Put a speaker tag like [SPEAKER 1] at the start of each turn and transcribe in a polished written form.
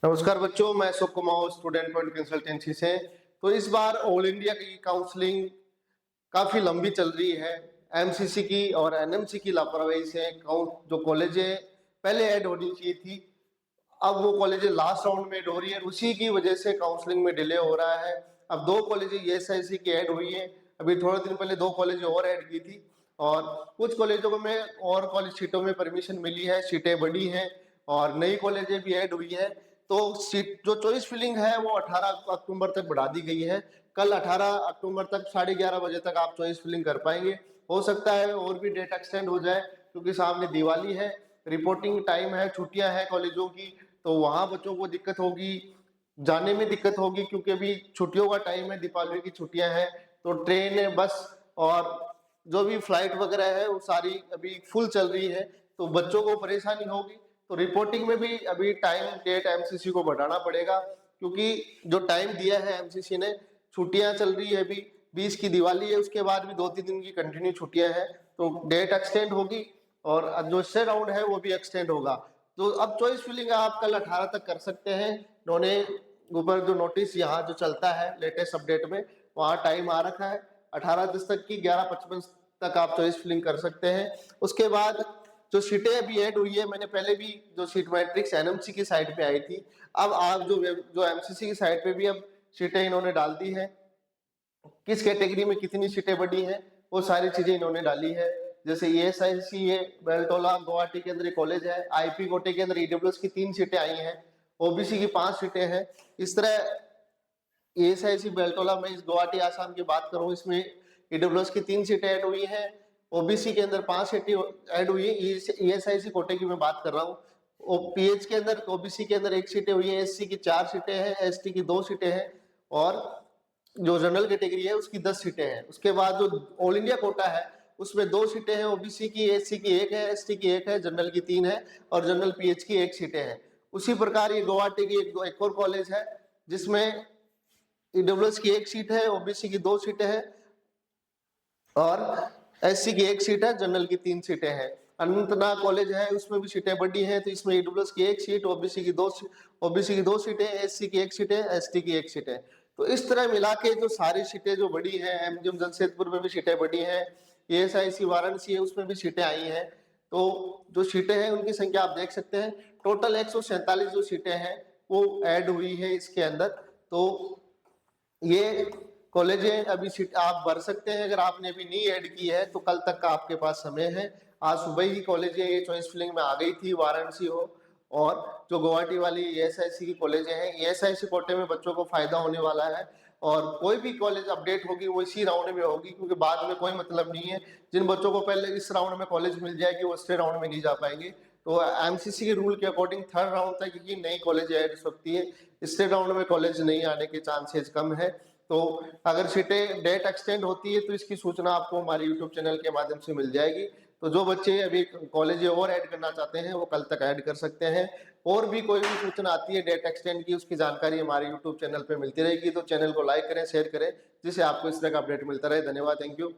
[SPEAKER 1] नमस्कार बच्चों, मैं Ashok Kumar student point consultancy से। तो इस बार ऑल इंडिया की काउंसलिंग काफी लंबी चल रही है। एमसीसी की और एनएमसी की लापरवाही से जो कॉलेजें पहले ऐड होनी चाहिए थी, अब वो कॉलेजें लास्ट राउंड में ऐड हो रही है। उसी की वजह से काउंसलिंग में डिले हो रहा है। अब दो कॉलेजें ईएसआईसी की ऐड हुई है, अभी थोड़े दिन पहले दो कॉलेज और ऐड की थी, और कुछ कॉलेजों में और कॉलेज सीटों में परमिशन मिली है, सीटें बढ़ी हैं और नई कॉलेजें भी ऐड हुई है। तो सीट जो चॉइस फिलिंग है वो 18 अक्टूबर तक बढ़ा दी गई है। कल 18 अक्टूबर तक 11:30 बजे तक आप चॉइस फिलिंग कर पाएंगे। हो सकता है और भी डेट एक्सटेंड हो जाए, क्योंकि सामने दिवाली है, रिपोर्टिंग टाइम है, छुट्टियां हैं कॉलेजों की, तो वहां बच्चों को दिक्कत होगी, जाने में दिक्कत होगी, क्योंकि अभी छुट्टियों का टाइम है, दीपावली की छुट्टियां हैं। तो ट्रेन, बस और जो भी फ्लाइट वगैरह है वो सारी अभी फुल चल रही है, तो बच्चों को परेशानी होगी। तो रिपोर्टिंग में भी अभी टाइम डेट एमसीसी को बढ़ाना पड़ेगा, क्योंकि जो टाइम दिया है एमसीसी ने, छुट्टियां चल रही है, अभी 20 की दिवाली है, उसके बाद भी 2-3 दिन की कंटिन्यू छुट्टियां हैं, तो डेट एक्सटेंड होगी और जो इससे राउंड है वो भी एक्सटेंड होगा। तो अब चॉइस फिलिंग आप कल 18 तक कर सकते हैं। उन्होंने ऊपर जो नोटिस यहाँ जो चलता है लेटेस्ट अपडेट में, वहाँ टाइम आ रखा है 18/10 तक की, 11:55 तक आप चॉइस फिलिंग कर सकते हैं। उसके बाद जो सीटें अभी ऐड हुई है, मैंने पहले भी जो सीट मैट्रिक्स एनएमसी की साइट पे आई थी, अब आप जो एमसीसी की साइट पे भी अब सीटें इन्होंने डाल दी है। किस कैटेगरी में कितनी सीटें बढ़ी हैं वो सारी चीजें इन्होंने डाली है। जैसे ईएसआईसी है बेलटोला गुवाहाटी के अंदर कॉलेज है, आईपी कोटे के अंदर ईडब्ल्यूएस की 3 सीटें आई हैं, ओबीसी की 5 सीटें हैं। इस तरह ईएसआईसी बेलटोला में, इस गुवाहाटी आसाम की बात करूं, इसमें ईडब्ल्यूएस की 3 सीटें ऐड हुई हैं, ओबीसी के अंदर 5 सीटें ऐड हुई है। ईएसआईसी कोटे की मैं बात कर रहा हूँ। पीएच के अंदर, ओबीसी के अंदर 1 सीटें हुई है, एससी की 4 सीटें हैं, एसटी की 2 सीटें हैं, और जो जनरल कैटेगरी है उसकी 10 सीटें हैं। उसके बाद जो ऑल इंडिया कोटा है उसमें 2 सीटें हैं, ओबीसी की, एससी की 1 है, एसटी की 1 है, जनरल की 3 है और जनरल पीएच की 1 सीटें हैं। उसी प्रकार ये गुवाहाटी की एक और कॉलेज है जिसमें ईडब्ल्यूएस की 1 सीट है, ओबीसी की 2 सीटें हैं और एससी की 1 सीट है, जनरल की 3 सीटें हैं। अनंतनाग कॉलेज है, उसमें भी सीटें बढ़ी हैं, तो इसमें ईडब्ल्यूएस की 1 सीट, ओबीसी की 2 सीटें, एससी की 1 सीट है, एसटी की 1 सीट है। तो इस तरह मिला के जो सारी सीटें जो बढ़ी हैं, एमजीएम जमशेदपुर में भी सीटें बढ़ी हैं, एएसआईसी वाराणसी है उसमें भी सीटें आई हैं। तो जो सीटें हैं उनकी संख्या आप देख सकते हैं, टोटल 147 जो सीटें हैं वो ऐड हुई है इसके अंदर। तो ये कॉलेजें अभी सीट आप भर सकते हैं। अगर आपने अभी नहीं ऐड की है तो कल तक का आपके पास समय है। आज सुबह ही कॉलेजें ये चॉइस फिलिंग में आ गई थी, वाराणसी हो और जो गुवाहाटी वाली ईएसआईसी की कॉलेजें हैं, ईएसआईसी कोटे में बच्चों को फायदा होने वाला है। और कोई भी कॉलेज अपडेट होगी वो इसी राउंड में होगी, क्योंकि बाद में कोई मतलब नहीं है। जिन बच्चों को पहले इस राउंड में कॉलेज मिल जाएगी वो अगले राउंड में नहीं जा पाएंगे। तो एमसीसी के रूल के अकॉर्डिंग 3rd राउंड तक ही नई कॉलेज ऐड हो सकती है, इससे राउंड में कॉलेज नहीं आने के चांसेस कम है। तो अगर सीटें डेट एक्सटेंड होती है तो इसकी सूचना आपको हमारे यूट्यूब चैनल के माध्यम से मिल जाएगी। तो जो बच्चे अभी कॉलेज और ऐड करना चाहते हैं वो कल तक ऐड कर सकते हैं। और भी कोई भी सूचना आती है डेट एक्सटेंड की, उसकी जानकारी हमारे यूट्यूब चैनल पे मिलती रहेगी। तो चैनल को लाइक करें, शेयर करें, जिससे आपको इस तरह का अपडेट मिलता रहे। धन्यवाद, थैंक यू।